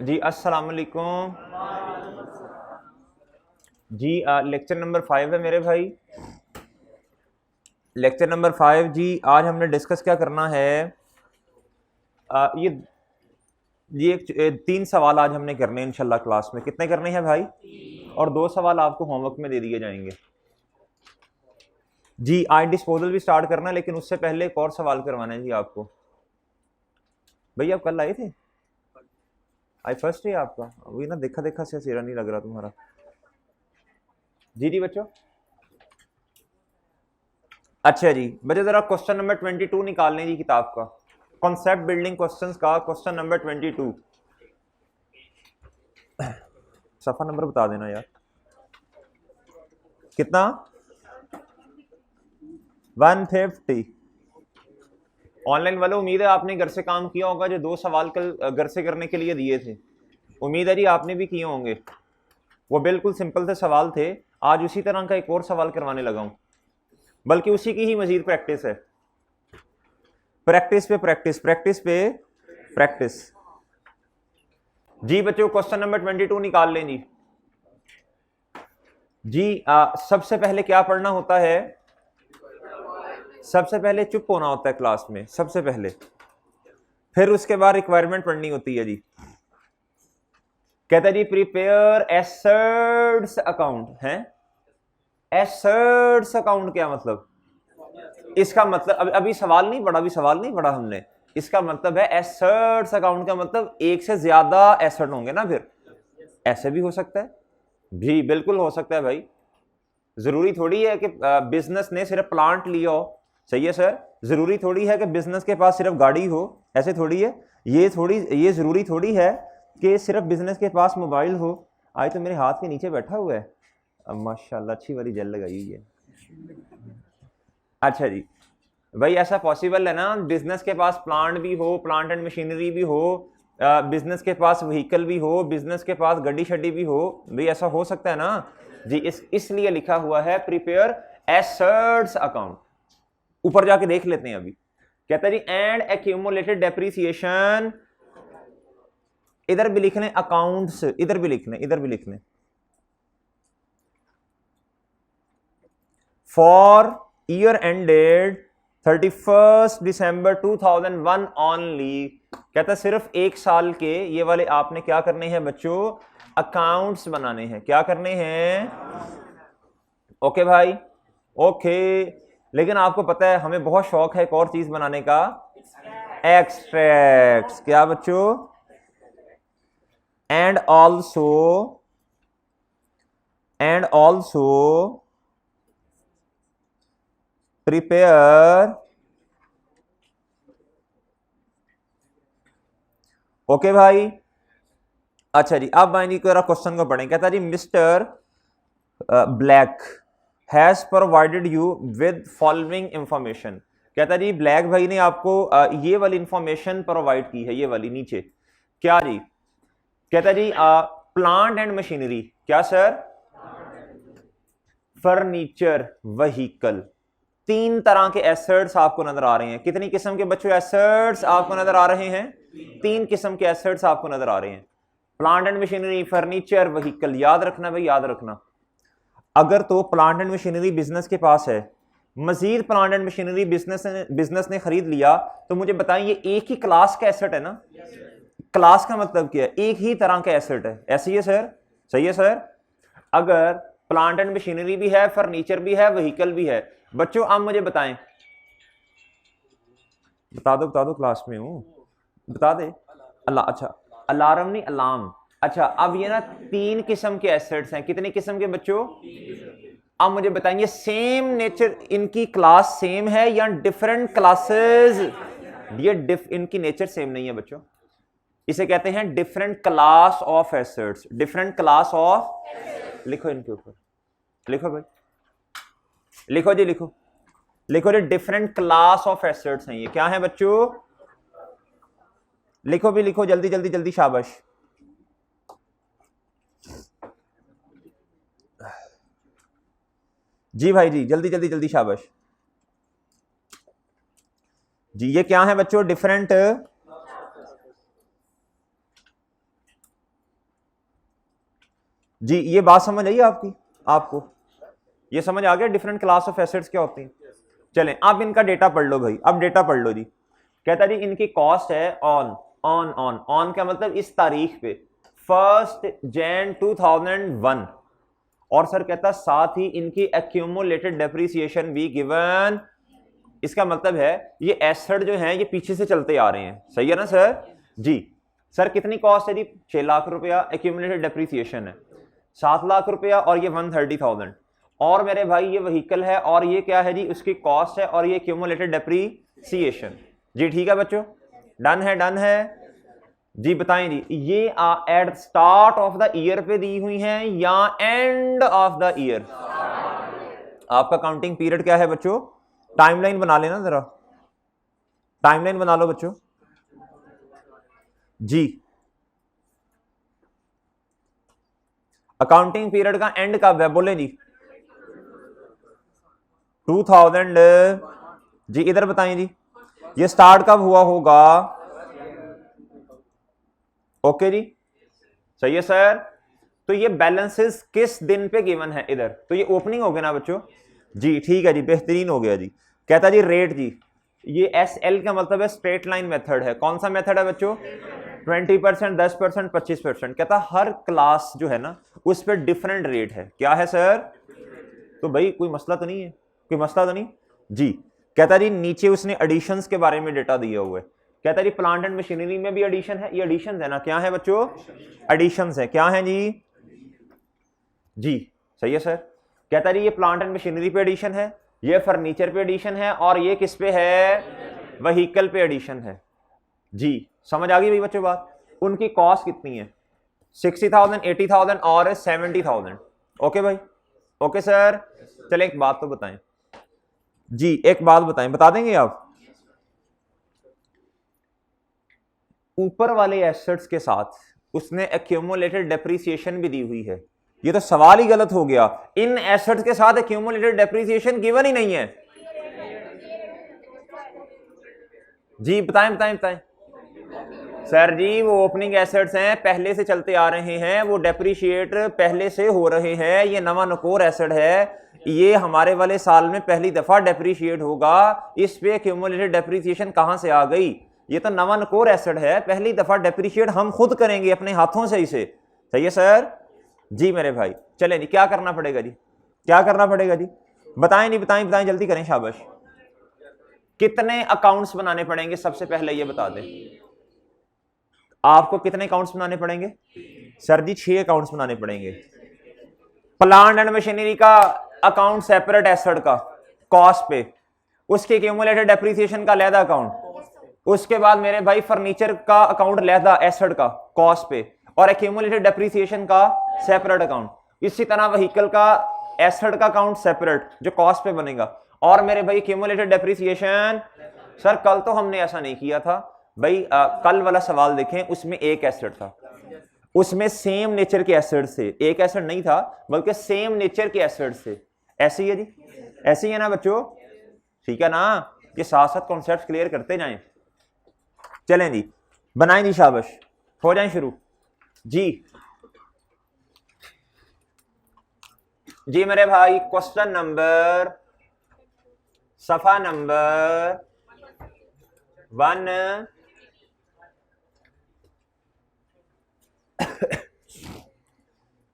जी अस्सलाम वालेकुम जी। Lecture number 5 है मेरे भाई। लेक्चर नंबर 5 जी। आज हमने डिस्कस क्या करना है? ये 3 सवाल आज हमने करने हैं इंशाल्लाह क्लास में। कितने करने हैं भाई? और 2 सवाल आपको होमवर्क में दे दिए जाएंगे जी। आज डिस्पोजल भी स्टार्ट करना है, लेकिन उससे पहले एक और सवाल करवाना है जी आपको। भैया आप कल आए थे? आज फर्स्ट डे आपका? वही ना, देखा देखा से चेहरा नहीं लग रहा तुम्हारा। जी जी बच्चों। अच्छा जी बच्चों, जरा क्वेश्चन नंबर 22 निकाल लें जी किताब का। कॉन्सेप्ट बिल्डिंग क्वेश्चंस का क्वेश्चन नंबर 22। सफा नंबर बता देना यार। कितना? 150। ऑनलाइन वाले, उम्मीद है आपने घर से काम किया होगा। जो 2 सवाल कल घर से करने के लिए दिए थे, उम्मीद है जी आपने भी किए होंगे। वो बिल्कुल सिंपल से सवाल थे। आज उसी तरह का एक और सवाल करवाने लगा हूं, बल्कि उसी की ही मजीद प्रैक्टिस है। प्रैक्टिस पे प्रैक्टिस, प्रैक्टिस पे प्रैक्टिस। जी बच्चों, क्वेश्चन नंबर 22 निकाल लें जी। जी सबसे पहले क्या पढ़ना होता है? सबसे पहले चुप होना होता है क्लास में, सबसे पहले। फिर उसके बाद रिक्वायरमेंट पढ़नी होती है जी। कहता है जी प्रिपेयर एसेट्स अकाउंट है। एसेट्स अकाउंट क्या मतलब? इसका मतलब अभी सवाल नहीं पढ़ा, अभी सवाल नहीं पढ़ा हमने। इसका मतलब है एसेट्स अकाउंट का मतलब एक से ज्यादा एसेट होंगे ना। फिर ऐसे भी हो सकता है जी, बिल्कुल हो सकता है भाई। जरूरी थोड़ी है कि बिजनेस ने सिर्फ प्लांट लिया हो। सही है सर। जरूरी थोड़ी है कि बिजनेस के पास सिर्फ गाड़ी हो, ऐसे थोड़ी है। ये जरूरी थोड़ी है कि सिर्फ बिजनेस के पास मोबाइल हो। आज तो मेरे हाथ के नीचे बैठा हुआ है। अब माशाल्लाह अच्छी वाली जेल लगाई हुई है। अच्छा जी भाई, ऐसा पॉसिबल है ना बिजनेस के पास प्लांट भी हो, प्लांट एंड मशीनरी भी हो, बिजनेस के पास व्हीकल भी हो, बिजनेस के पास गड्डी शड्डी भी हो। भाई ऐसा हो सकता है ना जी। इसलिए लिखा हुआ है प्रिपेयर एसेट्स अकाउंट। ऊपर जाके देख लेते हैं अभी। कहता है जी एंड एक्यूमुलेटेड डेप्रिसिएशन। इधर भी लिख लें अकाउंट्स, इधर भी लिख लें, इधर भी लिख लें। For year ended 31 December 2001 only. कहता है सिर्फ एक साल के ये वाले आपने क्या करने हैं बच्चों? अकाउंट्स बनाने हैं। क्या करने हैं? ओके भाई, ओके। लेकिन आपको पता है हमें बहुत शौक है एक और चीज बनाने का, एक्सट्रैक्ट्स। क्या बच्चों? And also prepare. ओके भाई। अच्छा जी, अब मैं क्वेश्चन को पढ़ें। कहता जी mister black has provided you with following information. कहता जी ब्लैक भाई ने आपको ये वाली इंफॉर्मेशन प्रोवाइड की है, ये वाली नीचे। क्या जी? कहता जी प्लांट एंड मशीनरी। क्या सर? Furniture, vehicle. 3 तरह के एसेट्स आपको नजर आ रहे हैं। कितनी किस्म के बच्चों एसेट्स आपको नजर आ रहे हैं? 3 किस्म के एसेट्स आपको नजर आ रहे हैं। Plant and machinery, furniture, vehicle. याद रखना भाई, याद रखना। अगर तो प्लांट एंड मशीनरी बिजनेस के पास है, मजीद प्लांट एंड मशीनरी बिजनेस ने खरीद लिया, तो मुझे बताएं ये एक ही क्लास का एसेट है ना? क्लास का मतलब क्या है? एक ही तरह का एसेट है। ऐसे ही है सर? सही है सर। अगर प्लांट एंड मशीनरी भी है, फर्नीचर भी है, व्हीकल भी है, बच्चों आप मुझे बताएं। बता दो क्लास में हूं। बता दे। अल्लाह, अच्छा अलार्म नहीं, अलार्म। अच्छा अब ये ना 3 किस्म के एसेट्स हैं। कितने किस्म के बच्चों? अब मुझे बताएंगे सेम नेचर, इनकी क्लास सेम है या डिफरेंट क्लासेस? ये इनकी नेचर सेम नहीं है बच्चों। इसे कहते हैं different class of assets. Different class of, लिखो इनके ऊपर, लिखो भाई, लिखो जी, लिखो, लिखो जी। डिफरेंट क्लास ऑफ एसेट्स हैं ये। क्या है बच्चों? लिखो भी, लिखो जल्दी जल्दी जल्दी, शाबाश। जी भाई जी, जल्दी जल्दी जल्दी, शाबाश जी। ये क्या है बच्चों? डिफरेंट जी ये बात समझ आई आपकी, आपको ये समझ आ गया डिफरेंट क्लास ऑफ एसेट्स क्या होती हैं। चलें अब इनका डेटा पढ़ लो भाई, अब डेटा पढ़ लो जी। कहता जी इनकी कॉस्ट है ऑन ऑन ऑन ऑन का मतलब इस तारीख पे 1 जनवरी 2001, और सर कहता साथ ही इनकी एक्यूमुलेटेड डेप्रिसिएशन भी गिवन। इसका मतलब है ये एसेट जो है ये पीछे से चलते आ रहे हैं, सही है ना सर जी। सर कितनी कॉस्ट है जी, 6 लाख रुपया, एक्यूमुलेटेड डेप्रिसिएशन है 7 लाख रुपया, और ये 130,000, और मेरे भाई ये व्हीकल है, और ये क्या है जी उसकी कॉस्ट है, और ये एक्यूमुलेटेड डेप्रिसिएशन। जी ठीक है बच्चों, डन है, डन है जी। बताएं जी ये at start of the year पे दी हुई हैं या एंड ऑफ द ईयर? आपका काउंटिंग पीरियड क्या है बच्चों? टाइमलाइन बना लेना जरा, टाइमलाइन बना लो बच्चों जी। अकाउंटिंग पीरियड का एंड कब है बोले जी? 2000 जी। इधर बताएं जी ये स्टार्ट कब हुआ होगा? ओके जी, सही है सर। तो ये बैलेंसेस किस दिन पे गिवन है इधर? तो ये ओपनिंग हो गया ना बच्चों जी, ठीक है जी, बेहतरीन हो गया जी। कहता जी रेट जी, ये एस एल का मतलब है स्ट्रेट लाइन मेथड है। कौन सा मेथड है बच्चों? 20%, 10%, 25%। कहता हर क्लास जो है ना उस पर डिफरेंट रेट है। क्या है सर? तो भाई कोई मसला तो नहीं है, कोई मसला तो नहीं जी। कहता जी नीचे उसने एडिशंस के बारे में डेटा दिया हुआ है। कहता जी प्लांट एंड मशीनरी में भी एडिशन है, ये एडिशन है ना, क्या है बच्चों? एडिशंस है। क्या है जी? जी सही है सर। कहता जी ये प्लांट एंड मशीनरी पे एडिशन है, ये फर्नीचर पे एडिशन है, और ये किस पे है? व्हीकल पे एडिशन है जी। समझ आ गई भाई बच्चों बात? उनकी कॉस्ट कितनी है? 60,000, 80,000 और 70,000। ओके भाई, ओके सर। चले एक बात तो बताएं जी, एक बात बताएं, बता देंगे आप? ऊपर वाले एसेट्स के साथ उसने एक्यूमुलेटेड डेप्रिसिएशन भी दी हुई है। ये तो सवाल ही गलत हो गया, इन एसेट्स के साथ एक्यूमुलेटेड डेप्रिसिएशन गिवन ही नहीं है। जी बताएं बताएं बताएं। सर जी वो ओपनिंग एसेट्स हैं, पहले से चलते आ रहे हैं, वो डेप्रिशिएट पहले से हो रहे हैं। ये नवा नकोर एसेट है, ये हमारे वाले साल में पहली दफा डेप्रिशिएट होगा। इस पे एक्यूमुलेटेड डेप्रिसिएशन कहां से आ गई? ये तो नवा नकोर एसेट है, पहली दफा डेप्रिशिएट हम खुद करेंगे अपने हाथों से इसे। सही है सर जी मेरे भाई। चले जी क्या करना पड़ेगा जी, क्या करना पड़ेगा जी? बताएं नहीं, बताएं बताएं, जल्दी करें, शाबाश। कितने अकाउंट्स बनाने पड़ेंगे सबसे पहले ये बता दें। आपको कितने अकाउंट्स बनाने पड़ेंगे? सर जी 6 अकाउंट्स बनाने पड़ेंगे। प्लांट एंड मशीनरी का अकाउंट सेपरेट एसेट का कॉस्ट पे, उसके एक्यूमुलेटेड डेप्रिसिएशन का अलहदा अकाउंट, उसके बाद मेरे भाई फर्नीचर का अकाउंट अलहदा एसेट का कॉस्ट पे, और एक्यूमुलेटेड डेप्रिसिएशन का सेपरेट अकाउंट। इसी तरह व्हीकल का एसेट का अकाउंट सेपरेट जो कॉस्ट पे बनेगा, और मेरे भाई एक्यूमुलेटेड डेप्रिसिएशन। सर कल तो हमने ऐसा नहीं किया था भाई, कल वाला सवाल देखें, उसमें एक एसेट था, उसमें सेम नेचर के एसेट से, एक एसेट नहीं था बल्कि सेम नेचर के एसेट से। ऐसे ही है जी, ऐसे ही है ना बच्चों? ठीक है ना, ये साथ साथ कॉन्सेप्ट क्लियर करते जाएं। चलें जी बनाएं जी, शाबाश, हो जाएं शुरू जी। जी मेरे भाई क्वेश्चन नंबर, सफा नंबर 1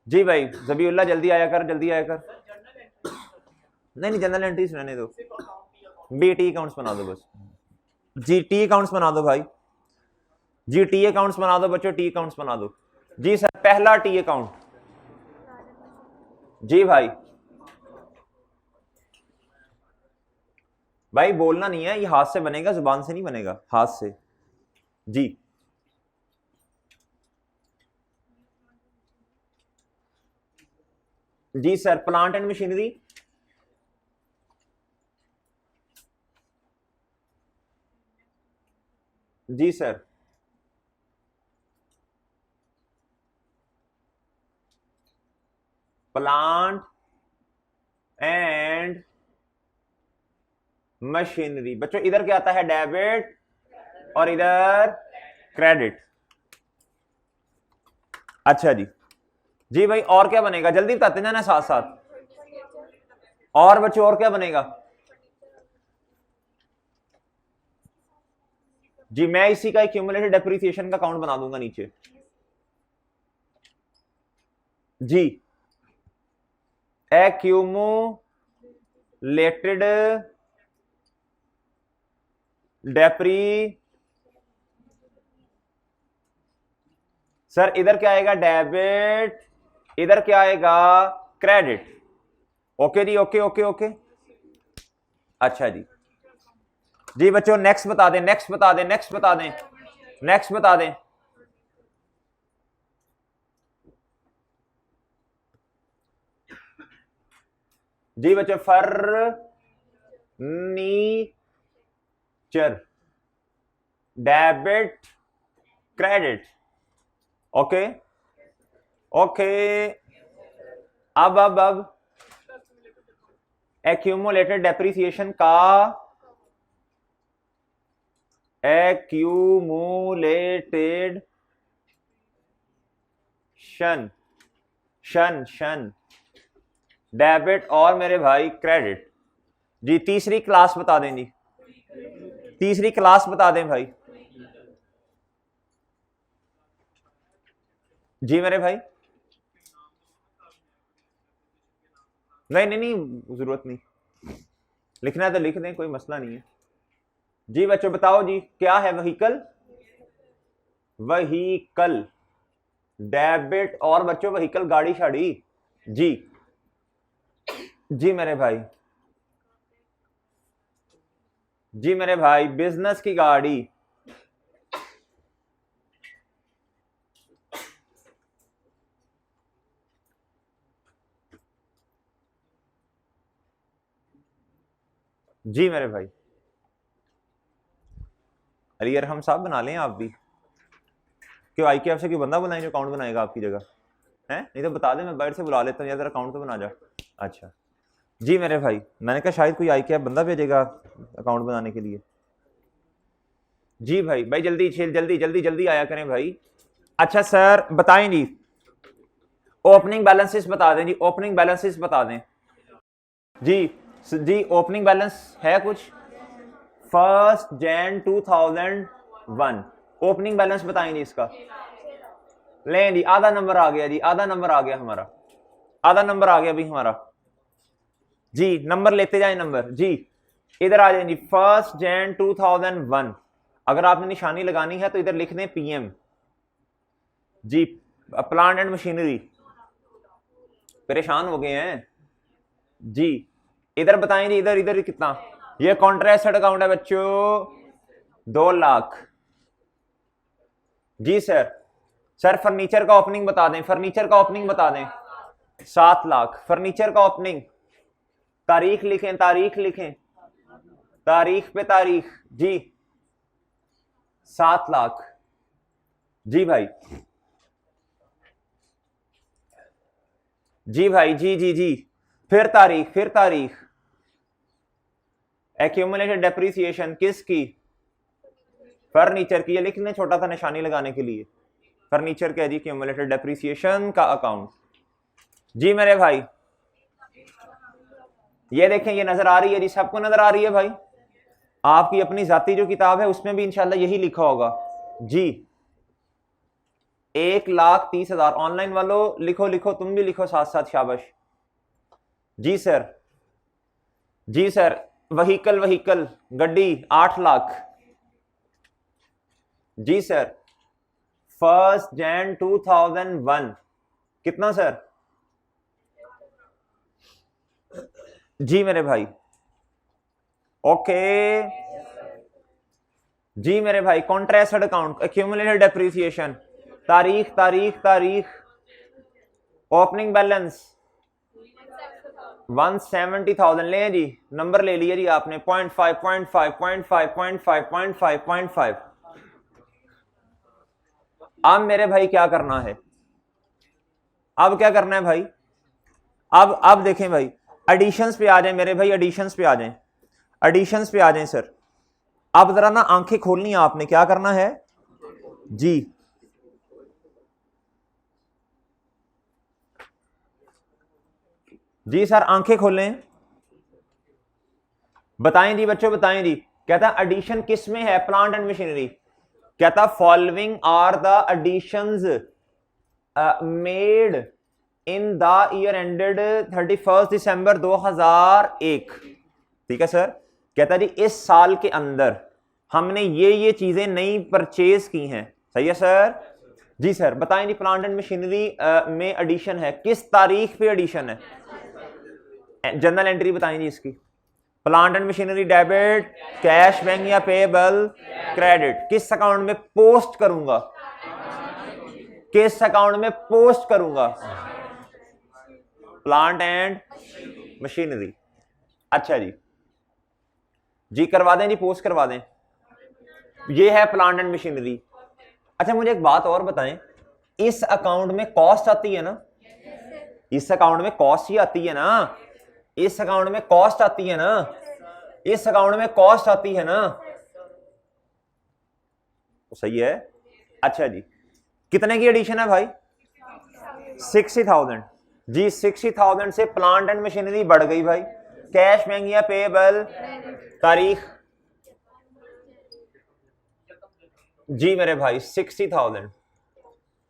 जी भाई जबीउल्लाह जल्दी आया कर, जल्दी आया कर। नहीं नहीं जनरल एंट्रीज रहने दो, बी टी अकाउंट्स बना दो बस। जी टी अकाउंट्स बना दो भाई, जी टी अकाउंट्स बना दो बच्चों, टी अकाउंट्स बना दो। जी सर पहला टी अकाउंट, जी भाई। भाई बोलना नहीं है, ये हाथ से बनेगा, जुबान से नहीं बनेगा, हाथ से जी। जी सर प्लांट एंड मशीनरी, जी सर। प्लांट एंड मशीनरी बच्चों, इधर क्या आता है? डेबिट, और इधर क्रेडिट। अच्छा जी जी भाई, और क्या बनेगा, जल्दी बताते जाना साथ साथ। और बच्चों और क्या बनेगा? जी मैं इसी का एक्यूमुलेटेड डेप्रिसिएशन का काउंट बना दूंगा नीचे। जी एक्यूमुलेटेड डेप्री, सर इधर क्या आएगा डेबिट, इधर क्या आएगा क्रेडिट। ओके जी, ओके ओके ओके। अच्छा जी, जी बच्चों नेक्स्ट बता दें, नेक्स्ट बता दें, नेक्स्ट बता दें, नेक्स्ट बता दें। जी बच्चों furniture, debit, credit. Okay okay. अब एक्यूमुलेटेड डेप्रिसिएशन का, एक्यूमुलेटेड शन शन शन डेबिट और मेरे भाई क्रेडिट। जी तीसरी क्लास बता दें, जी तीसरी क्लास बता दें भाई। जी मेरे भाई, नहीं नहीं नहीं जरूरत नहीं, लिखना तो लिख दें, कोई मसला नहीं है। जी बच्चों बताओ जी क्या है व्हीकल, व्हीकल डेबिट और बच्चों व्हीकल गाड़ी शाड़ी। जी जी मेरे भाई, जी मेरे भाई बिजनेस की गाड़ी। जी मेरे भाई, अरे यार हम साहब बना लें आप भी, क्यों आई के एफ से कोई बंदा बनाए जो अकाउंट बनाएगा आपकी जगह है, नहीं तो बता दें मैं बाहर से बुला लेता हूँ, यार अकाउंट तो बना जा। अच्छा जी मेरे भाई, मैंने कहा शायद कोई आई के एफ बंदा भेजेगा अकाउंट बनाने के लिए। जी भाई, भाई जल्दी जल्दी जल्दी जल्दी आया करें भाई। अच्छा सर बताएं जी, ओपनिंग बैलेंसेस बता दें जी, ओपनिंग बैलेंसेस बता दें। जी जी ओपनिंग बैलेंस है कुछ, 1 Jan 2001 ओपनिंग बैलेंस बताएं जी इसका। लें जी, आधा नंबर आ गया जी, आधा नंबर आ गया हमारा, आधा नंबर आ गया अभी हमारा। जी नंबर लेते जाए नंबर। जी इधर आ जाए जी, 1 Jan 2001। अगर आपने निशानी लगानी है तो इधर लिख दें पीएम। जी प्लांट एंड मशीनरी, परेशान हो गए हैं जी। इधर बताएं जी, इधर इधर कितना, ये कॉन्ट्रैक्ट अकाउंट है बच्चों 2 लाख। जी सर, सर फर्नीचर का ओपनिंग बता दें, फर्नीचर का ओपनिंग बता दें 7 लाख फर्नीचर का ओपनिंग। तारीख लिखें, तारीख लिखें, तारीख पे तारीख। जी 7 लाख। जी भाई, जी भाई, जी जी जी, फिर तारीख, फिर तारीख। एक्यूमुलेटेड डेप्रिसिएशन किसकी, फर्नीचर की, ये लिखने छोटा था निशानी लगाने के लिए। फर्नीचर का जी एक्यूमुलेटेड डेप्रिसिएशन का अकाउंट। जी मेरे भाई, ये देखें, ये नजर आ रही है जी, सबको नजर आ रही है भाई। आपकी अपनी जाती जो किताब है उसमें भी इंशाल्लाह यही लिखा होगा। जी 1,30,000 ऑनलाइन वालों लिखो लिखो, तुम भी लिखो साथ साथ, शाबाश। जी सर, जी सर वहीकल, वहीकल गड्डी 8 लाख। जी सर 1 Jan 2001 कितना सर? जी मेरे भाई, ओके जी मेरे भाई। कॉन्ट्रैक्ट अकाउंट, एक्यूमुलेटेड डेप्रिसिएशन, तारीख तारीख तारीख, ओपनिंग बैलेंस 170,000। ले जी नंबर ले लिया जी आपने, 0.5 0.5 0.5 0.5 0.5 0.5। अब मेरे भाई क्या करना है, अब क्या करना है भाई, अब देखें भाई, एडिशंस पे आ जाए मेरे भाई, एडिशंस पे आ जाएं, एडिशंस पे आ जाएं सर। अब जरा ना आंखें खोलनी है आपने, क्या करना है जी। जी सर आंखें खोलें, बताएं जी बच्चों बताएं जी। कहता एडिशन किस में है? Plant and machinery. कहता following are the additions made in the year ended 31 December 2001। ठीक है सर। कहता जी इस साल के अंदर हमने ये चीजें नई परचेज की हैं। सही है सर। जी सर बताएं जी प्लांट एंड मशीनरी में एडिशन है, किस तारीख पे एडिशन है? जनरल एंट्री बताएं जी इसकी। Plant and machinery debit, cash bank या पेबल, क्रेडिट। किस अकाउंट में पोस्ट करूंगा? किस अकाउंट में पोस्ट करूंगा? Plant and machinery. अच्छा जी, जी करवा दें जी, पोस्ट करवा दें। ये है प्लांट एंड मशीनरी। अच्छा मुझे एक बात और बताएं, इस अकाउंट में कॉस्ट आती है ना? इस अकाउंट में कॉस्ट ही आती है ना? इस अकाउंट में कॉस्ट आती है ना? इस अकाउंट में कॉस्ट आती है ना? तो सही है। अच्छा जी कितने की एडिशन है भाई? 60,000। जी 60,000 से प्लांट एंड मशीनरी बढ़ गई भाई। कैश बैंक या पेबल, तारीख? जी मेरे भाई 60,000।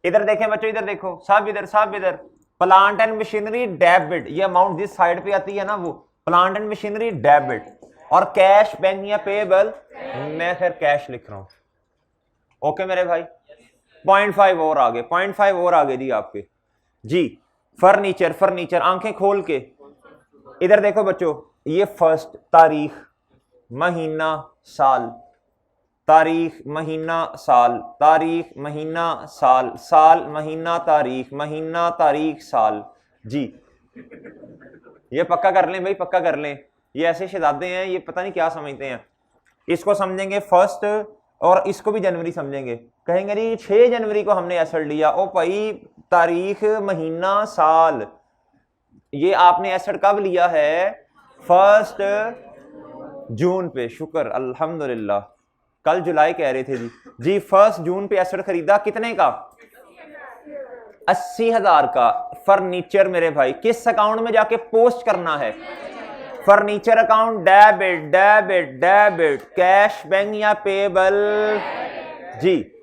इधर देखें बच्चों, इधर देखो, सब इधर, सब इधर। प्लांट एंड मशीनरी डेबिट, ये अमाउंट जिस साइड पे आती है ना वो प्लांट एंड मशीनरी डेबिट। और कैश बैंक या पेबल, मैं खैर कैश लिख रहा हूं। ओके मेरे भाई 0.5 और आगे, 0.5 और आगे जी आपके। जी फर्नीचर, फर्नीचर आंखें खोल के इधर देखो बच्चों, ये फर्स्ट तारीख, महीना, साल, तारीख, महीना, साल, तारीख, महीना, साल, साल, महीना, तारीख, महीना, तारीख, साल। जी ये पक्का कर लें भाई, पक्का कर लें। ये ऐसे शहजादे हैं, ये पता नहीं क्या समझते हैं। इसको समझेंगे फर्स्ट और इसको भी जनवरी समझेंगे। कहेंगे जी 6 जनवरी को हमने एसेट लिया। ओ भाई तारीख, महीना, साल, ये आपने एसेट कब लिया है? 1 जून पे। शुक्र अल्हम्दुलिल्लाह, कल जुलाई कह रहे थे जी। जी 1 जून पे एसेट खरीदा, कितने का? 80,000 का। फर्नीचर मेरे भाई किस अकाउंट में जाके पोस्ट करना है? Furniture account debit, debit, debit. Cash bank या पेबल? जी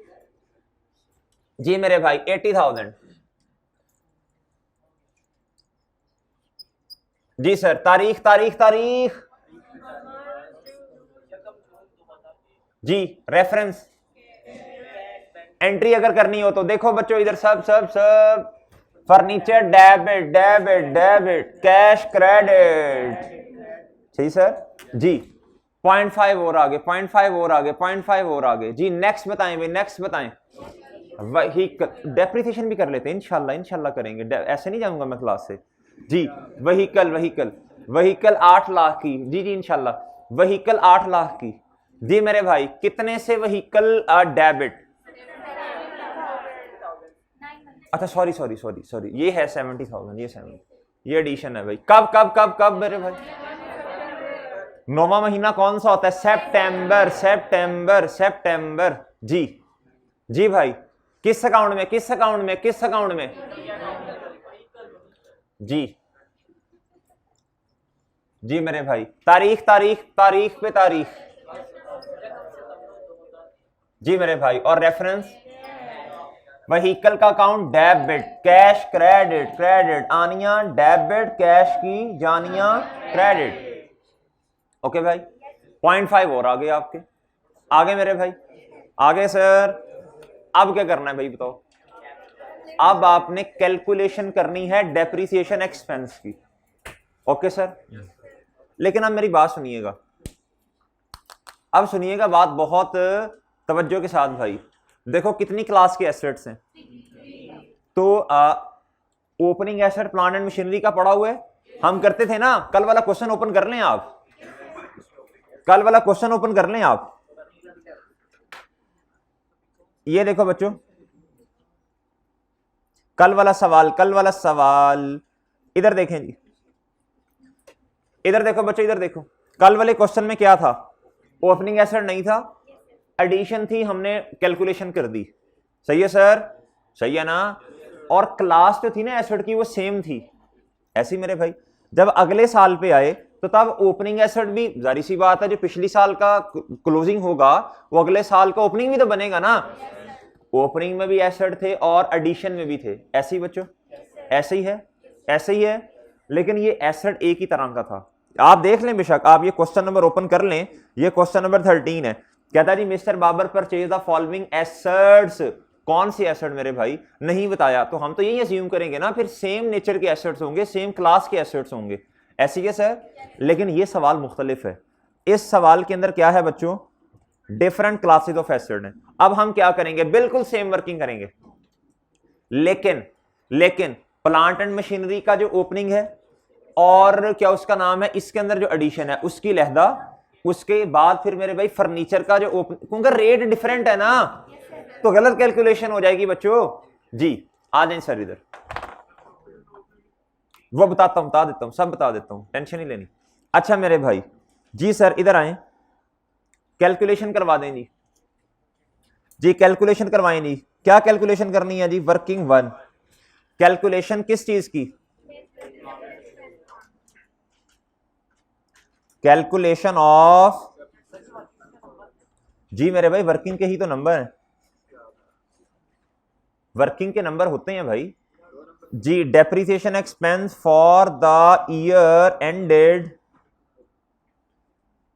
जी मेरे भाई 80,000। जी सर तारीख, तारीख, तारीख? जी रेफरेंस एंट्री अगर करनी हो तो देखो बच्चों इधर, सब सब सब। Furniture debit, debit, debit. Cash credit. सही सर। जी 0.5 और आगे, 0.5 और आगे, 0.5 और आगे। जी नेक्स्ट बताएं भाई, नेक्स्ट बताएं। व्हीकल डेप्रिसिएशन भी कर लेते हैं इंशाल्लाह, इंशाल्लाह करेंगे, ऐसे नहीं जाऊंगा मैं क्लास से। जी व्हीकल, व्हीकल, व्हीकल 8 लाख की। जी जी इंशाल्लाह व्हीकल 8 लाख की। जी मेरे भाई कितने से व्हीकल डेबिट? अच्छा सॉरी सॉरी सॉरी सॉरी, ये है 70,000, ये 70, ये एडिशन है भाई। कब कब कब कब मेरे भाई? 9वां महीना कौन सा होता है? सितंबर, सितंबर, सितंबर। जी जी भाई किस अकाउंट में, किस अकाउंट में, किस अकाउंट में? जी जी मेरे भाई तारीख, तारीख, तारीख पे तारीख। जी मेरे भाई और रेफरेंस? व्हीकल का account debit, cash credit, credit आनिया डेबिट, कैश की जानिया क्रेडिट। ओके भाई 0.5 और आगे आपके, आगे मेरे भाई, आगे सर। अब क्या करना है भाई बताओ? अब आपने कैलकुलेशन करनी है डेप्रिसिएशन एक्सपेंस की। ओके सर लेकिन अब मेरी बात सुनिएगा, अब सुनिएगा बात बहुत तवज्जो के साथ भाई। देखो कितनी क्लास के एसेट्स हैं, तो opening asset plant and machinery का पड़ा हुआ है। हम करते थे ना, कल वाला क्वेश्चन ओपन कर लें आप, कल वाला क्वेश्चन ओपन कर लें आप। ये देखो बच्चों कल वाला सवाल, कल वाला सवाल इधर देखें जी, इधर देखो बच्चों, इधर देखो। कल वाले क्वेश्चन में क्या था? ओपनिंग एसेट नहीं था, एडिशन थी, हमने कैलकुलेशन कर दी। सही है सर, सही है ना? और क्लास जो थी ना एसेट की वो सेम थी। ऐसी मेरे भाई जब अगले साल पे आए तो तब ओपनिंग एसेट भी, जारी सी बात है, जो पिछली साल का क्लोजिंग होगा वो अगले साल का ओपनिंग भी तो बनेगा ना। ओपनिंग में भी एसेट थे और एडिशन में भी थे, ऐसे ही बच्चों, ऐसे ही है, ऐसे ही है। लेकिन ये एसेट एक ही तरह का था। आप देख लें बेशक, आप ये क्वेश्चन नंबर ओपन कर लें, ये क्वेश्चन नंबर 13 है। कहता है जी mister Babar purchase the following assets. कौन सी एसेट मेरे भाई, नहीं बताया तो हम तो यही अज्यूम करेंगे ना, फिर सेम नेचर के एसेट्स होंगे, सेम क्लास के एसेट्स होंगे, ऐसी है सर। लेकिन ये सवाल मुख्तलिफ है। इस सवाल के अंदर क्या है बच्चों, डिफरेंट क्लासेस ऑफ एसेट है। अब हम क्या करेंगे, बिल्कुल सेम वर्किंग करेंगे, लेकिन प्लांट एंड मशीनरी का जो ओपनिंग है और क्या उसका नाम है, इसके अंदर जो एडिशन है उसकी लहदा, उसके बाद फिर मेरे भाई फर्नीचर का जो ओपन, क्योंकि रेट डिफरेंट है ना, तो गलत कैलकुलेशन हो जाएगी बच्चों जी। आ जाए सर इधर, वो बताता हूं, बता देता हूं, सब बता देता हूं, टेंशन नहीं लेनी। अच्छा मेरे भाई जी, सर इधर आए, कैलकुलेशन करवा दें जी। जी कैलकुलेशन करवाएं जी। क्या कैलकुलेशन करनी है जी, वर्किंग वन। कैलकुलेशन किस चीज की, कैलकुलेशन ऑफ, जी मेरे भाई वर्किंग के ही तो नंबर है, वर्किंग के नंबर होते हैं भाई जी। Depreciation expense for the year ended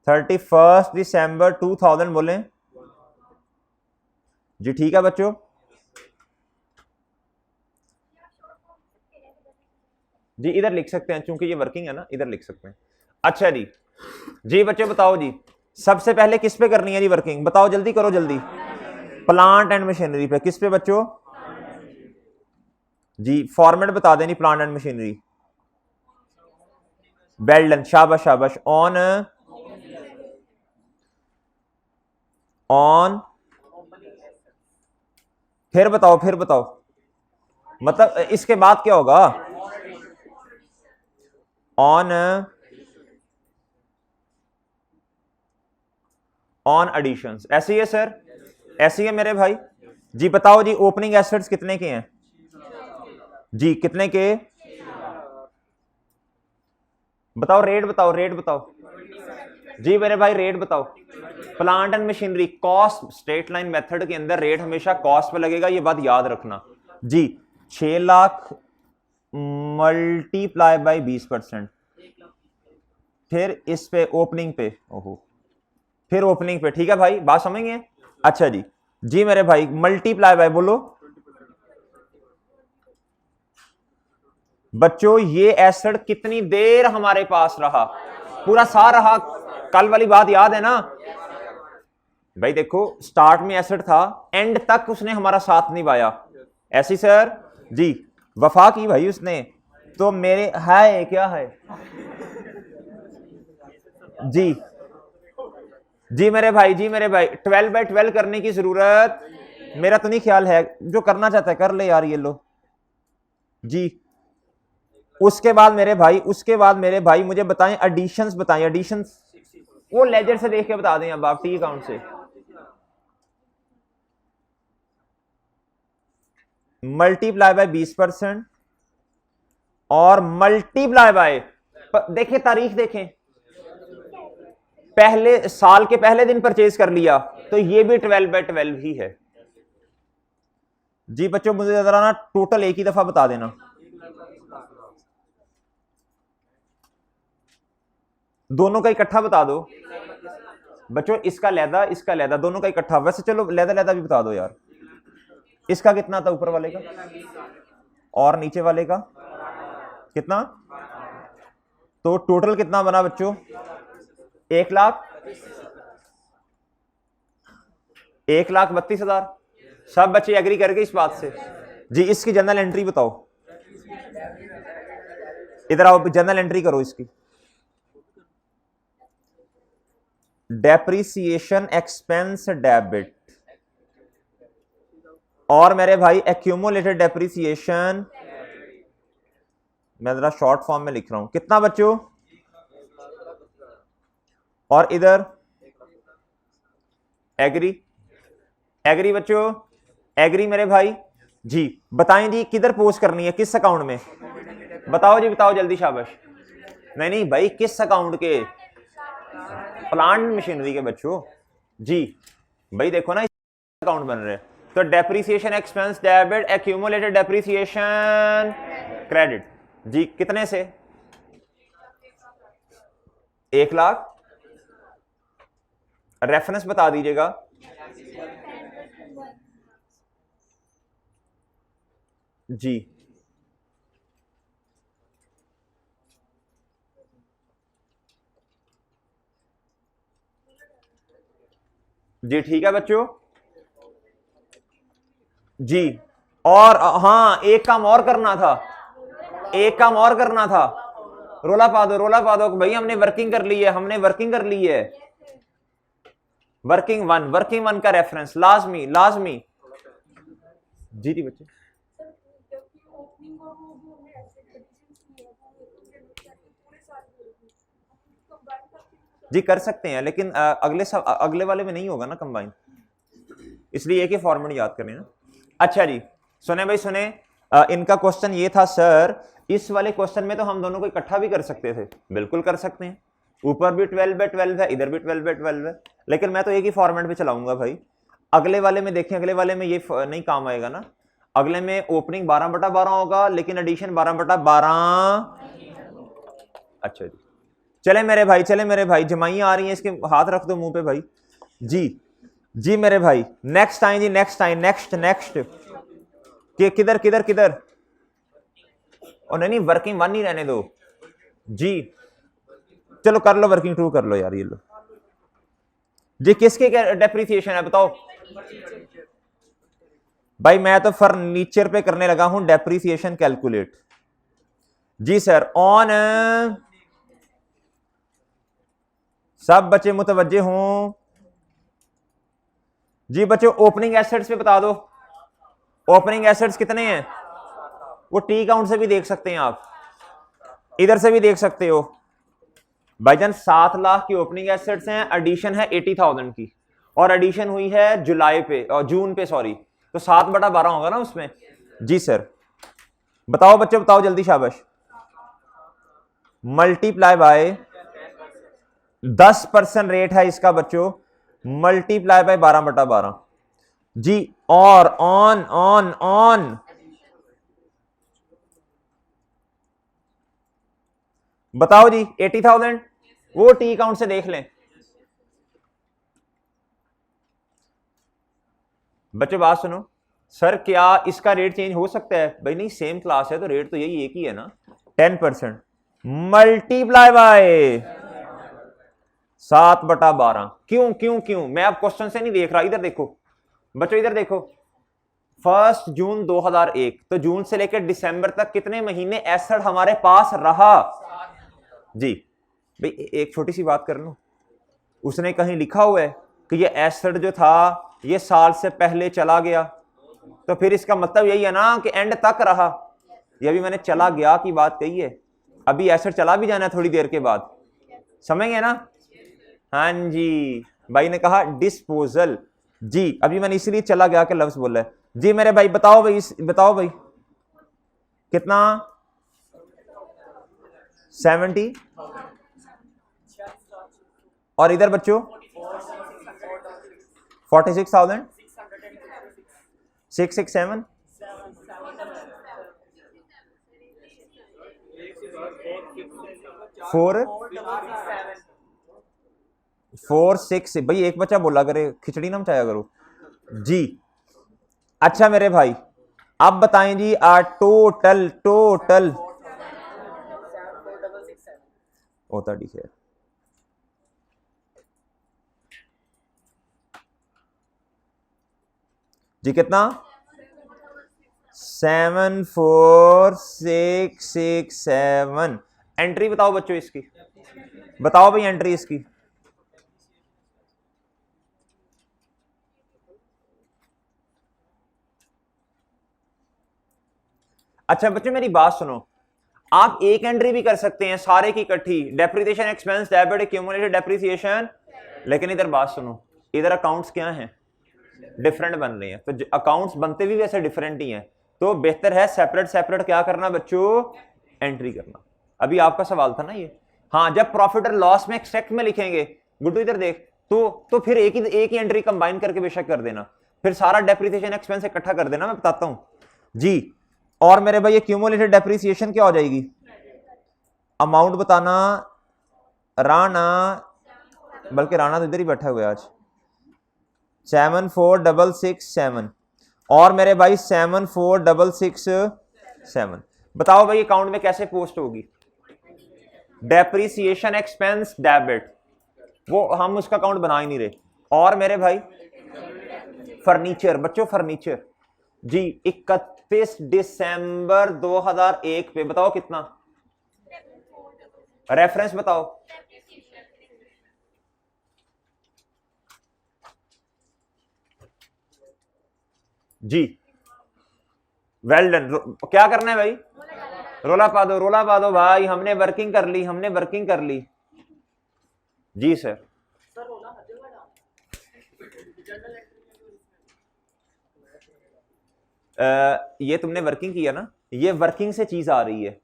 31 December 2000 बोले जी, ठीक है बच्चों। जी इधर लिख सकते हैं, चूंकि ये वर्किंग है ना, इधर लिख सकते हैं। अच्छा जी, जी बच्चों बताओ जी, सबसे पहले किस पे करनी है जी वर्किंग, बताओ जल्दी करो जल्दी। प्लांट एंड मशीनरी पे, किस पे बच्चों जी, फॉर्मेट बता देनी, plant and machinery, well done, शाबाश शाबाश। ऑन फिर बताओ, मतलब इसके बाद क्या होगा, ऑन एडिशंस, ऐसे ही है सर, ऐसे ही है मेरे भाई जी। बताओ जी ओपनिंग एसेट्स कितने के हैं जी, कितने के, बताओ रेट बताओ जी मेरे भाई, रेट बताओ। Plant and machinery cost, straight line method के अंदर रेट हमेशा कॉस्ट पे लगेगा, ये बात याद रखना जी। 6 लाख मल्टीप्लाई बाई 20%, फिर इस पे ओपनिंग पे, ओहो, फिर ओपनिंग पे, ठीक है भाई, बात समझ गए। अच्छा जी, जी मेरे भाई मल्टीप्लाई बाय बोलो बच्चों, ये एसेट कितनी देर हमारे पास रहा, पूरा साल रहा, कल वाली बात याद है ना भाई। देखो स्टार्ट में एसेट था, एंड तक उसने हमारा साथ निभाया, ऐसी सर जी, वफा की भाई उसने, तो मेरे है क्या है जी, जी मेरे भाई 12/12 करने की जरूरत मेरा तो नहीं ख्याल है, जो करना चाहता है कर ले यार, ये लो जी। उसके बाद मेरे भाई मुझे बताएं एडिशंस, बताएं एडिशंस, वो लेजर से देख के बता दें, अब आप टी अकाउंट से मल्टीप्लाई बाय 20% और मल्टीप्लाई बाय, देखें तारीख देखें, पहले साल के पहले दिन परचेज कर लिया, तो ये भी 12/12 ही है जी। बच्चों मुझे जरा ना टोटल एक ही दफा बता देना, दोनों का इकट्ठा बता दो बच्चों, इसका लैदा दोनों का इकट्ठा, वैसे चलो लैदा भी बता दो यार। इसका कितना था ऊपर वाले का और नीचे वाले का कितना, तो टोटल कितना बना बच्चों, 1,32,000। सब बच्चे एग्री करके इस बात से जी। इसकी जनरल एंट्री बताओ, इधर आओ, जनरल एंट्री करो इसकी, डेप्रिसिएशन एक्सपेंस डेबिट, और मेरे भाई एक्यूमुलेटेड डेप्रिसिएशन, मैं जरा शॉर्ट फॉर्म में लिख रहा हूं, कितना बच्चों, और इधर एग्री बच्चों, एग्री मेरे भाई जी। बताएं जी किधर पोस्ट करनी है, किस अकाउंट में, बताओ जी, बताओ जल्दी, शाबाश। नहीं नहीं भाई, किस अकाउंट के? प्लांट मशीनरी के बच्चों जी। भाई देखो ना, अकाउंट बन रहे हैं तो depreciation expense debit, accumulated depreciation credit जी। कितने से? 1,00,000। रेफरेंस बता दीजिएगा। जी जी ठीक है बच्चों जी। और हाँ, एक काम और करना था, एक काम और करना था। रोला पा दो, रोला पा दो भाई, हमने वर्किंग कर ली है, हमने वर्किंग कर ली है। वर्किंग वन का रेफरेंस लाजमी लाजमी। जी जी बच्चे जी कर सकते हैं, लेकिन अगले वाले में नहीं होगा ना कंबाइन, इसलिए एक ही फॉर्मेट याद करने ना। अच्छा जी सुने भाई सुने, इनका क्वेश्चन ये था सर, इस वाले क्वेश्चन में तो हम दोनों को इकट्ठा भी कर सकते थे। बिल्कुल कर सकते हैं, ऊपर भी 12/12 है, इधर भी 12/12 है, लेकिन मैं तो एक ही फॉर्मेट पे चलाऊंगा भाई। अगले वाले में देखें, अगले वाले में ये नहीं काम आएगा ना। अगले में ओपनिंग 12/12 होगा, लेकिन एडिशन 12/12। अच्छा जी चले मेरे भाई, चले मेरे भाई, जमाइयां आ रही हैं, इसके हाथ रख दो मुंह पे भाई। जी जी मेरे भाई, नेक्स्ट आए जी, नेक्स्ट आए, नेक्स्ट नेक्स्ट कि किधर किधर किधर, और नहीं वर्किंग वन ही रहने दो जी। चलो कर लो, वर्किंग टू कर लो यार, ये लो जी। किसके डेप्रिसिएशन है बताओ भाई? मैं तो फर्नीचर पे करने लगा हूं डेप्रिसिएशन कैलकुलेट जी सर। ऑन सब बच्चे मुतवज्जे हों जी। बच्चों ओपनिंग एसेट्स पे बता दो, ओपनिंग एसेट्स कितने हैं? वो टी काउंट से भी देख सकते हैं आप, इधर से भी देख सकते हो भाईजान। 7 लाख की ओपनिंग एसेट्स हैं, एडिशन है 80,000 की, और एडिशन हुई है जुलाई पे और जून पे सॉरी, तो 7/12 होगा ना उसमें। जी सर बताओ बच्चों, बताओ जल्दी, शाबाश। मल्टीप्लाई बाय 10% रेट है इसका बच्चों, मल्टीप्लाई बाय 12/12 जी। और ऑन ऑन ऑन बताओ जी 80,000, वो टी अकाउंट से देख लें बच्चों। बात सुनो सर, क्या इसका रेट चेंज हो सकता है? भाई नहीं, सेम क्लास है तो रेट तो यही एक ही है ना। 10% मल्टीप्लाई बाय 7/12। क्यों क्यों क्यों? मैं अब क्वेश्चन से नहीं देख रहा, इधर देखो बच्चों, इधर देखो। 1 जून 2001, तो जून से लेकर दिसंबर तक कितने महीने एसेट हमारे पास रहा जी? भाई एक छोटी सी बात कर लो, उसने कहीं लिखा हुआ है कि ये एसेट जो था ये साल से पहले चला गया, तो फिर इसका मतलब यही है ना कि एंड तक रहा। ये भी मैंने चला गया की बात कही है, अभी एसेट चला भी जाना है थोड़ी देर के बाद, समझ गए ना? हाँ जी, भाई ने कहा डिस्पोजल जी, अभी मैंने इसीलिए चला गया के लफ्ज बोला है जी। मेरे भाई बताओ भाई, बताओ भाई कितना? 70, और इधर बच्चों 46,000, 667, 446। भाई एक बच्चा बोला करे, खिचड़ी ना मचाया करो जी। अच्छा मेरे भाई अब बताएं जी, टोटल टोटल होता ठीक है जी। कितना? 74667। एंट्री बताओ बच्चों इसकी, बताओ भाई एंट्री इसकी। अच्छा बच्चों मेरी बात सुनो, आप एक एंट्री भी कर सकते हैं सारे की इकट्ठी, depreciation expense debit accumulated depreciation, लेकिन इधर बात सुनो, इधर अकाउंट्स क्या हैं? डिफरेंट बन रहे हैं, तो अकाउंट्स बनते भी वैसे डिफरेंट ही हैं, तो बेहतर है सेपरेट सेपरेट क्या करना बच्चों? एंट्री करना। अभी आपका सवाल था ना ये हाँ, जब प्रॉफिट और लॉस में एक्सट्रैक्ट में लिखेंगे, गुड्डू इधर देख, तो फिर एक ही एंट्री कंबाइन करके बेशक कर देना, फिर सारा डेप्रिसिएशन एक्सपेंस इकट्ठा कर देना, मैं बताता हूं जी। और मेरे भाई ये क्यूमुलेटेड डेप्रिसिएशन क्या हो जाएगी, अमाउंट बताना राणा, बल्कि राणा तो इधर ही बैठा हुआ है आज, 74667 और मेरे भाई 74667। बताओ भाई अकाउंट में कैसे पोस्ट होगी, डेप्रिसिएशन एक्सपेंस डेबिट, वो हम उसका अकाउंट बना ही नहीं रहे। और मेरे भाई फर्नीचर, बच्चों फर्नीचर जी 31 दिसंबर 2001 पे बताओ कितना, रेफरेंस बताओ, जी वेल डन। क्या करना है भाई, रोला पा दो, रोला पा दो भाई, हमने वर्किंग कर ली, हमने वर्किंग कर ली जी सर। ये तुमने वर्किंग किया ना, ये वर्किंग से चीज आ रही है,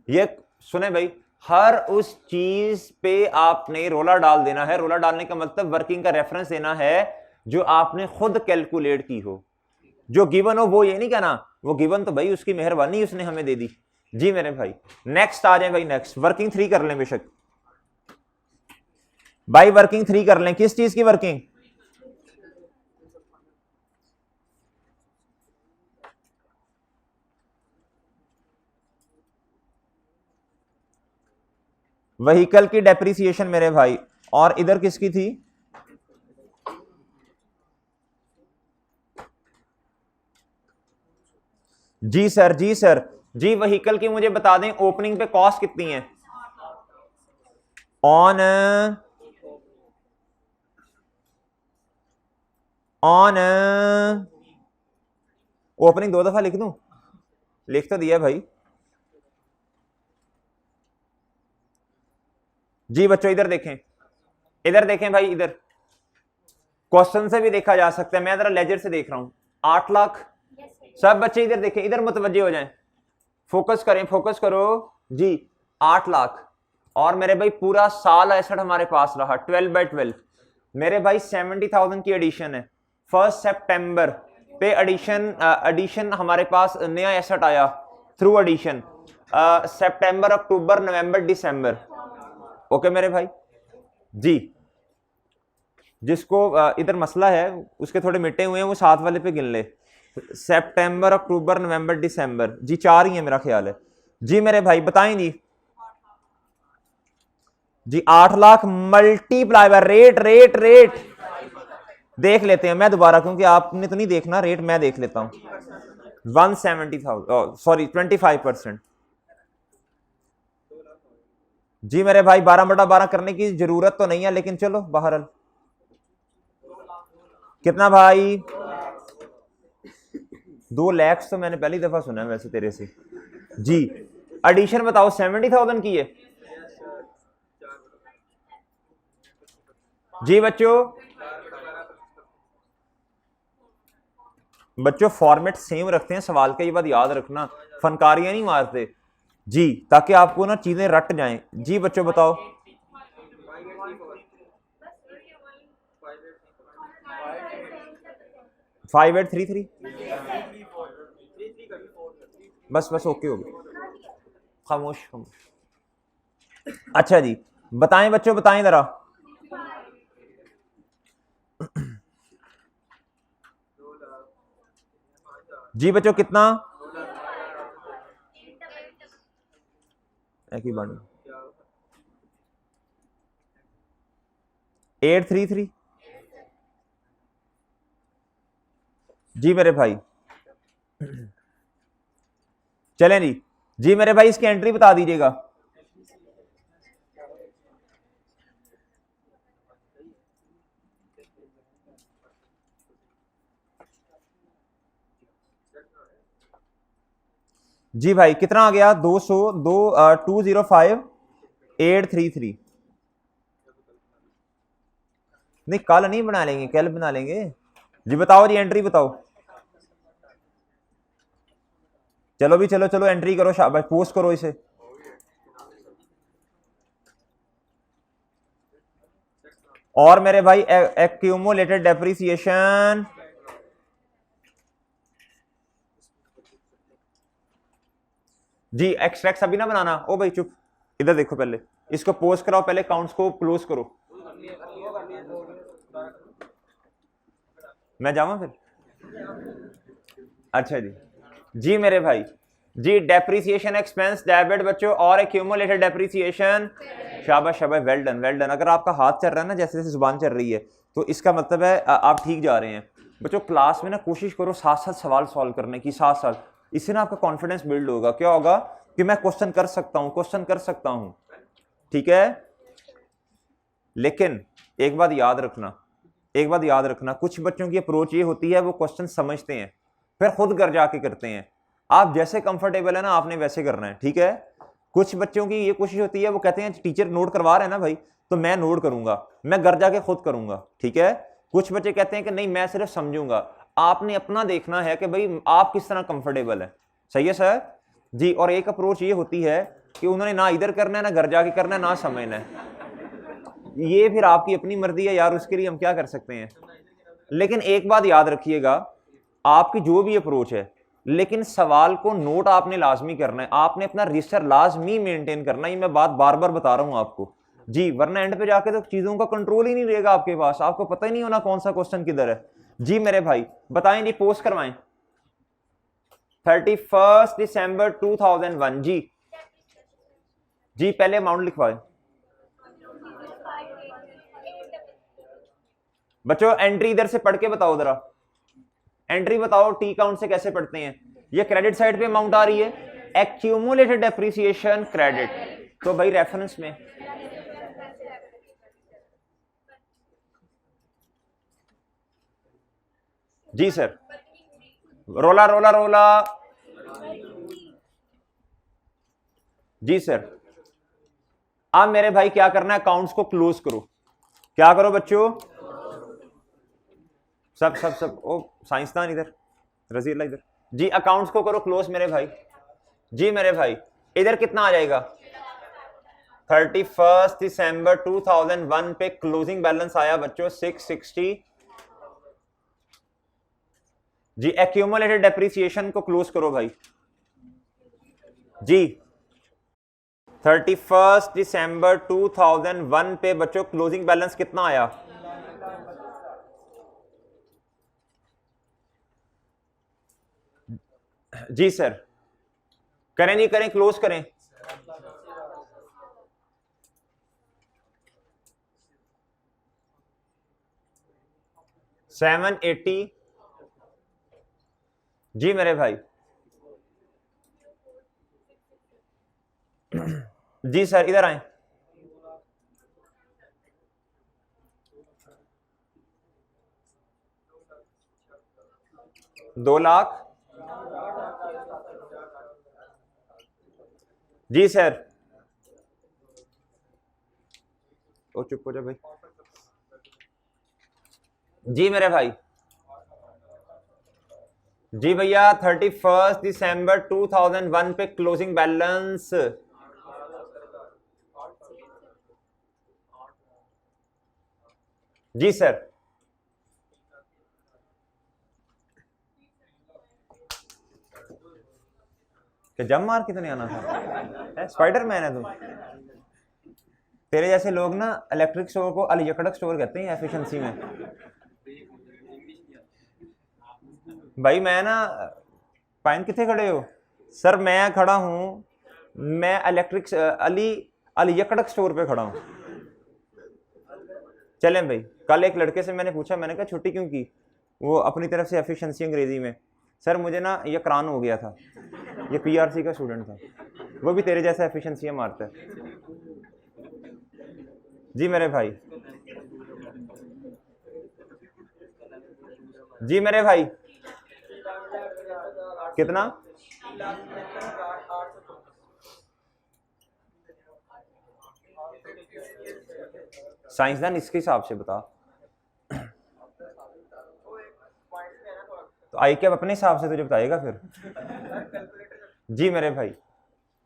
ये सुने भाई, हर उस चीज पे आपने रोला डाल देना है। रोला डालने का मतलब वर्किंग का रेफरेंस देना है जो आपने खुद कैलकुलेट की हो, जो गिवन हो वो ये नहीं कहना वो गिवन तो भाई उसकी मेहरबानी उसने हमें दे दी जी मेरे भाई। नेक्स्ट आ जाए भाई, नेक्स्ट वर्किंग 3 कर लें बेशक भाई, वर्किंग 3 कर लें, किस चीज की वर्किंग, व्हीकल की डेप्रिसिएशन मेरे भाई, और इधर किसकी थी, जी सर, जी सर, जी व्हीकल की मुझे बता दें ओपनिंग पे कॉस्ट कितनी है, ऑन ओपनिंग 2 दफा लिख दूं, लिख तो दिया भाई जी। बच्चों इधर देखें, इधर देखें भाई, इधर क्वेश्चन से भी देखा जा सकता है, मैं जरा लेजर से देख रहा हूं, 8 लाख। सब बच्चे इधर देखें, इधर मुतवज्जे हो जाएं, फोकस करें, फोकस करो जी, 8 लाख। और मेरे भाई पूरा साल एसेट हमारे पास रहा 12/12 मेरे भाई, 70,000 की एडिशन है, 1 सितंबर पे एडिशन हमारे पास नया एसेट आया थ्रू एडिशन, सितंबर, अक्टूबर, नवंबर, दिसंबर, ओके मेरे भाई जी। जिसको इधर मसला है उसके थोड़े मिटे हुए हैं वो साथ वाले पे गिन ले, सितंबर, अक्टूबर, नवंबर, दिसंबर जी, 4 ही है मेरा ख्याल है जी मेरे भाई। बताएं जी 8 lakh multiply by rate, rate rate देख लेते हैं मैं दोबारा, क्योंकि आपने तो नहीं देखना, रेट मैं देख लेता हूं, 170,000 सॉरी 25% जी मेरे भाई। 12/12 करने की जरूरत तो नहीं है, लेकिन चलो बहरहाल कितना भाई, 2 लाख तो मैंने पहली दफा सुना है वैसे तेरे से जी। एडिशन बताओ 70,000 की है जी बच्चों फॉर्मेट सेम रखते हैं सवाल का, ये बात याद रखना, फनकारियां नहीं मारते जी, ताकि आपको ना चीजें रट जाएं जी। बच्चों बताओ 5833 बस बस ओके हो गया, खामोश खामोश। अच्छा जी बताएं बच्चों, बताएं जरा जी बच्चों कितना, एक ही बन 833 जी मेरे भाई। चलें जी, जी मेरे भाई इसकी एंट्री बता दीजिएगा, जी भाई कितना आ गया, 205,833 नहीं कल नहीं बना लेंगे, कल बना लेंगे जी। बताओ जी एंट्री बताओ, चलो भी चलो चलो एंट्री करो, शाबाश पोस्ट करो इसे और मेरे भाई एक्यूमुलेटेड डेप्रिसिएशन जी। एक्सट्रैक्ट अभी ना बनाना। ओ भाई चुप, इधर देखो, पहले इसको पोस्ट कराओ, पहले काउंट्स को क्लोज करो। मैं जाऊं फिर? अच्छा जी। जी मेरे भाई जी, डेप्रिसिएशन एक्सपेंस डेबिट बच्चों और एक्यूमुलेटेड डेप्रिसिएशन। शाबाश शाबाश, वेल डन वेल डन। अगर आपका हाथ चल रहा है ना जैसे जैसे जुबान चल रही है तो इसका मतलब है आप ठीक जा रहे हैं। बच्चों क्लास में ना कोशिश करो साथ साथ सवाल सॉल्व करने की, साथ साथ। इससे ना आपका कॉन्फिडेंस बिल्ड होगा। क्या होगा कि मैं क्वेश्चन कर सकता हूं, क्वेश्चन कर सकता हूं, ठीक है। लेकिन एक बात याद रखना, एक बात याद रखना, कुछ बच्चों की अप्रोच ये होती है वो क्वेश्चन समझते हैं फिर खुद घर जाके करते हैं। आप जैसे कंफर्टेबल है ना आपने वैसे करना है, ठीक है। कुछ बच्चों की ये कोशिश होती है, वो कहते हैं टीचर नोट करवा रहे हैं ना भाई तो मैं नोट करूंगा, मैं घर जाके खुद करूंगा, ठीक है। कुछ बच्चे कहते हैं कि नहीं मैं सिर्फ समझूंगा। आपने अपना देखना है कि भाई आप किस तरह कंफर्टेबल है। सही है सर जी। और एक अप्रोच ये होती है कि उन्होंने ना इधर करना है ना घर जाके करना है ना समझना है। ये फिर आपकी अपनी मर्जी है यार, उसके लिए हम क्या कर सकते हैं। लेकिन एक बात याद रखिएगा, आपकी जो भी अप्रोच है, लेकिन सवाल को नोट आपने लाजमी करना है, आपने अपना रजिस्टर लाजमी मेंटेन करना है। ये मैं बात बार बार बता रहा हूं आपको जी, वरना एंड पे जाके तो चीजों का कंट्रोल ही नहीं रहेगा आपके पास, आपको पता ही नहीं होना कौन सा क्वेश्चन किधर है। जी मेरे भाई बताएं जी, पोस्ट करवाएं। 31 दिसंबर 2001 जी। जी पहले अमाउंट लिखवाएं बच्चों। एंट्री इधर से पढ़ के बताओ जरा, एंट्री बताओ टी काउंट से कैसे पढ़ते हैं। ये क्रेडिट साइड पे अमाउंट आ रही है, एक्यूमुलेटेड डेप्रिसिएशन क्रेडिट, तो भाई रेफरेंस में जी सर। रोला रोला रोला जी सर। अब मेरे भाई क्या करना है, अकाउंट्स को क्लोज करो। क्या करो बच्चों, सब सब सब ओ साइंसदान इधर, रजीला इधर जी। अकाउंट्स को करो क्लोज मेरे भाई। जी मेरे भाई इधर कितना आ जाएगा, 31 दिसंबर 2001 पे क्लोजिंग बैलेंस आया बच्चों 660 जी। एक्यूमुलेटेड डेप्रिसिएशन को क्लोज करो भाई जी। 31 दिसंबर 2001 पे बच्चों क्लोजिंग बैलेंस कितना आया, जी सर। करें नहीं करें, क्लोज करें। $780 जी मेरे भाई। जी सर इधर आए। 2 लाख जी सर। ओ चुप हो जा भाई। जी मेरे भाई जी भैया 31 दिसंबर 2001 पे क्लोजिंग बैलेंस जी सर। क्या जम मार कितने आना था, स्पाइडरमैन है तुम। तेरे जैसे लोग ना इलेक्ट्रिक स्टोर को अलियकड़क स्टोर कहते हैं एफिशिएंसी में। भाई मैं ना पाइन कितने खड़े हो सर, मैं खड़ा हूं, मैं इलेक्ट्रिक अलियकड़क स्टोर पे खड़ा हूं। चलें भाई। कल एक लड़के से मैंने पूछा, मैंने कहा छुट्टी क्यों की, वो अपनी तरफ से एफिशिएंसी अंग्रेजी में, सर मुझे ना ये करान हो गया था, ये पीआरसी का स्टूडेंट था, वो भी तेरे जैसा एफिशिएंसी मारता है। जी मेरे भाई जी मेरे भाई कितना, साइंसदान इसके हिसाब से बता, तो आई क्या अपने हिसाब से तुझे बताएगा फिर। जी मेरे भाई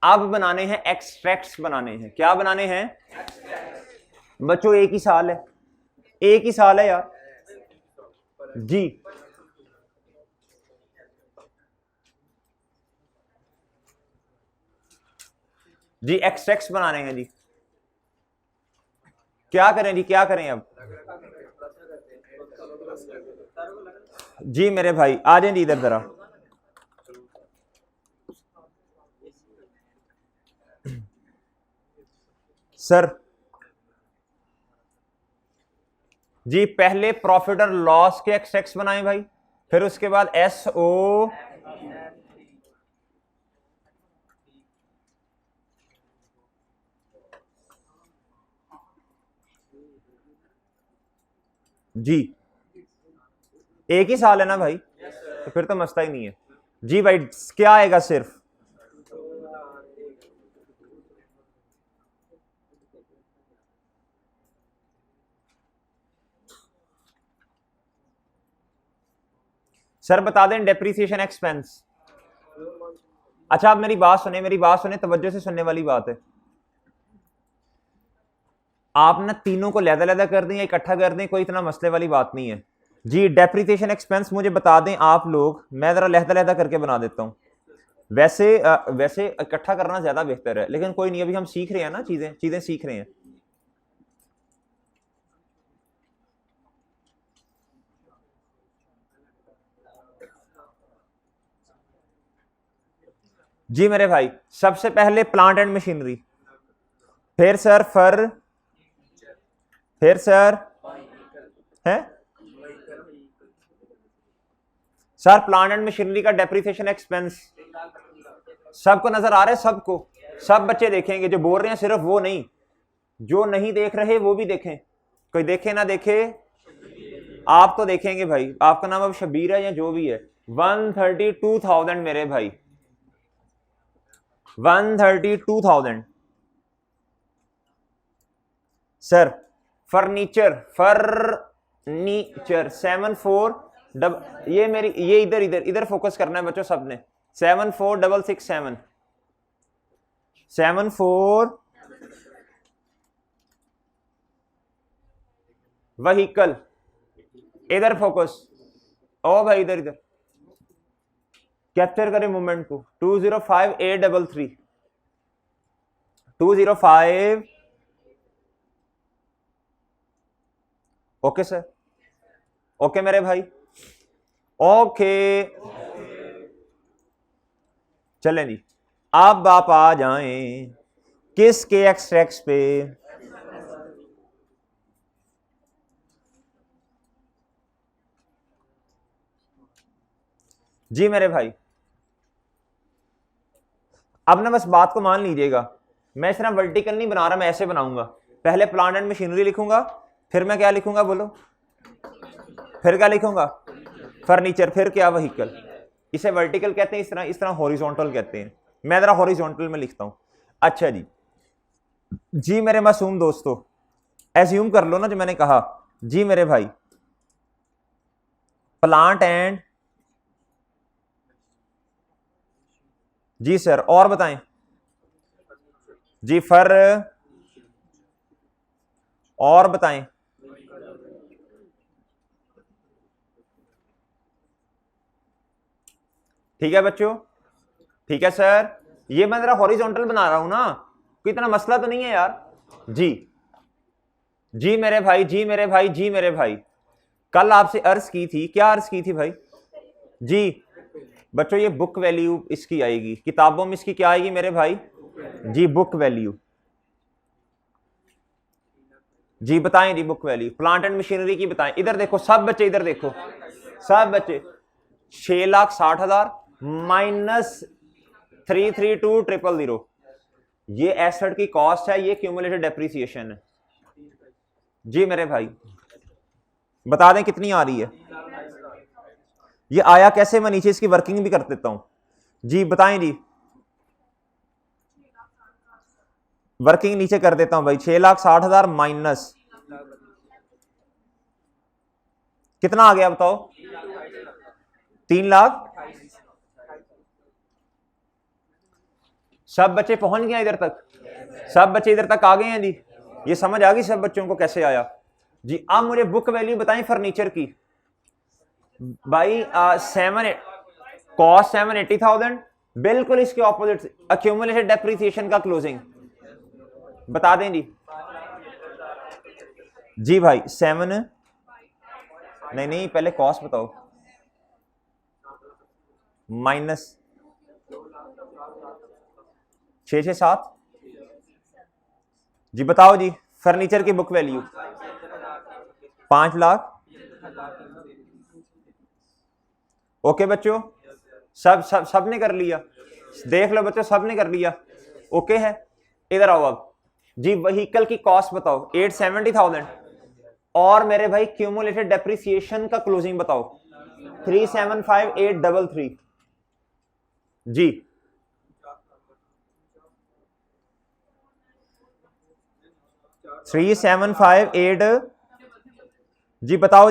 अब बनाने हैं एक्सट्रैक्ट्स, बनाने हैं क्या बनाने हैं बच्चों, एक ही साल है एक ही साल है यार जी। जी एक्सट्रैक्ट्स बनाने हैं जी, क्या करें जी, क्या करें अब जी। मेरे भाई आ जाए जी इधर जरा। सर जी पहले प्रॉफिट और लॉस के एक्सट्रैक्ट्स बनाए भाई, फिर उसके बाद एस ओ जी। एक ही साल है ना भाई, तो फिर तो मसला ही नहीं है जी भाई। क्या आएगा सिर्फ सर बता दें डेप्रीसिएशन एक्सपेंस। अच्छा आप मेरी बात सुने, मेरी बात सुने, तवज्जो से सुनने वाली बात है। आप ना तीनों को लहदा कर दें या इकट्ठा कर दें, कोई इतना मसले वाली बात नहीं है जी। डेप्रीसिएशन एक्सपेंस मुझे बता दें आप लोग, मैं जरा लहदा करके बना देता हूं। वैसे इकट्ठा करना ज्यादा बेहतर है, लेकिन कोई नहीं, अभी हम सीख रहे हैं ना, चीजें सीख रहे हैं जी। मेरे भाई सबसे पहले प्लांट एंड मशीनरी, फिर सर फर, फिर सर है सर प्लांट एंड मशीनरी का डेप्रिसिएशन एक्सपेंस सबको नजर आ रहा है, सबको, सब बच्चे देखेंगे, जो बोल रहे हैं सिर्फ वो नहीं, जो नहीं देख रहे वो भी देखें, कोई देखे ना देखे आप तो देखेंगे भाई। आपका नाम अब शबीर है या जो भी है। 132,000 मेरे भाई, 132,000 सर। फर्नीचर 74 ये मेरी, ये इधर इधर इधर फोकस करना है बच्चों सबने। 74,667 74 व्हीकल, इधर फोकस, ओ भाई इधर इधर कैप्चर करें मूवमेंट को। 205,833 205। ओके सर, ओके मेरे भाई, ओके चलें जी। अब आप आ जाएं किस के एक्सट्रैक्ट्स पे, जी मेरे भाई। अब ना बस बात को मान लीजिएगा, मैं इस तरह वर्टिकल नहीं बना रहा, मैं ऐसे बनाऊंगा। पहले प्लांट एंड मशीनरी लिखूंगा, फिर मैं क्या लिखूंगा बोलो, फिर क्या लिखूंगा फर्नीचर, फिर क्या व्हीकल। इसे वर्टिकल कहते हैं, इस तरह हॉरिजॉन्टल कहते हैं। मैं जरा हॉरिजॉन्टल में लिखता हूं। अच्छा जी, जी मेरे मासूम दोस्तों, एज्यूम कर लो ना जो मैंने कहा। जी मेरे भाई प्लांट एंड, जी सर और बताएं जी, फर और बताएं, ठीक है बच्चों, ठीक है सर। ये मैं जरा हॉरिजॉन्टल बना रहा हूं ना, कोई इतना मसला तो नहीं है यार जी। जी मेरे भाई, जी मेरे भाई, जी मेरे भाई, कल आपसे अर्ज की थी, क्या अर्ज की थी भाई जी। बच्चों ये बुक वैल्यू इसकी आएगी, किताबों में इसकी क्या आएगी मेरे भाई जी, बुक वैल्यू जी। बताएं जी book value plant and machinery की बताएं। इधर देखो सब बच्चे, इधर देखो सब बच्चे, 6,60,000 माइनस 332,000, ये एसेट की कॉस्ट है, ये क्यूमुलेटेड डेप्रिसिएशन है जी। मेरे भाई बता दें कितनी आ रही है, ये आया कैसे, मैं नीचे इसकी वर्किंग भी कर देता हूं जी। बताएं जी, वर्किंग नीचे कर देता हूं भाई। 6,60,000 माइनस कितना आ गया बताओ, 3,00,000। सब बच्चे पहुंच गए इधर तक, सब बच्चे इधर तक आ गए हैं जी। ये समझ आ गई सब बच्चों को कैसे आया जी अब मुझे बुक वैल्यू बताएं फर्नीचर की भाई। 780,000 बिल्कुल इसके ऑपोजिट अक्यूमुलेटेड डेप्रिसिएशन का क्लोजिंग बता दें जी भाई 7 नहीं पहले कॉस्ट बताओ माइनस 667 जी बताओ जी फर्नीचर की बुक वैल्यू 5 लाख। ओके बच्चों सब ने कर लिया, देख लो बच्चों सब ने कर लिया। ओके है इधर आओ अब जी व्हीकल की कॉस्ट बताओ 870,000 और मेरे भाई क्यूमुलेटेड डेप्रिसिएशन का क्लोजिंग बताओ 375,833 जी 375,8 जी बताओ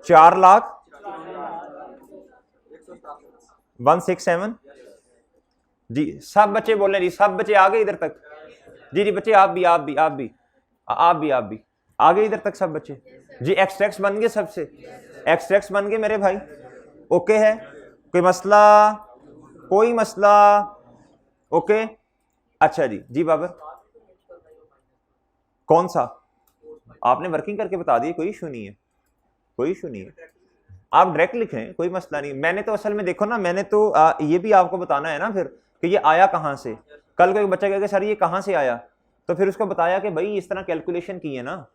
4,167 जी सब बच्चे बोल रहे जी सब बच्चे आ गए इधर तक जी बच्चे आप भी आ गए इधर तक सब बच्चे जी। एक्सट्रैक्ट्स बन गए सबसे, एक्सट्रैक्ट्स बन गए मेरे भाई। ओके है कोई मसला ओके अच्छा जी बाबर कौन सा आपने वर्किंग करके बता दिए, कोई इशू नहीं है आप डायरेक्ट लिखें कोई मसला नहीं। मैंने तो असल में देखो ना मैंने तो ये भी आपको बताना है ना फिर कि ये आया कहाँ से। कल कोई बच्चा कहेगा सर ये कहाँ से आया तो फिर उसको बताया कि भाई इस तरह कैलकुलेशन की है ना।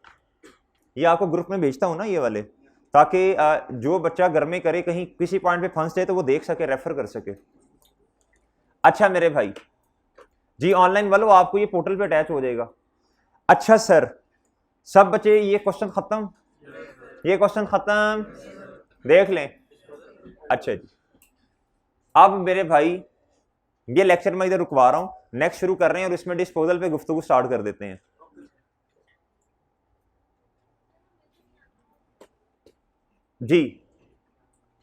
ये आपको ग्रुप में भेजता हूँ ना ये वाले ताकि जो बच्चा घर में करे कहीं किसी पॉइंट पे फंस जाए तो वो देख सके रेफर कर सके। अच्छा मेरे भाई जी ऑनलाइन वालों आपको ये पोर्टल पे अटैच हो जाएगा। अच्छा सर सब बच्चे ये क्वेश्चन खत्म देख लें। अच्छा जी अब मेरे भाई ये लेक्चर मैं इधर रुकवा रहा हूं, नेक्स्ट शुरू कर रहे हैं और इसमें डिस्पोजल पे गुफ्तगू स्टार्ट कर देते हैं। जी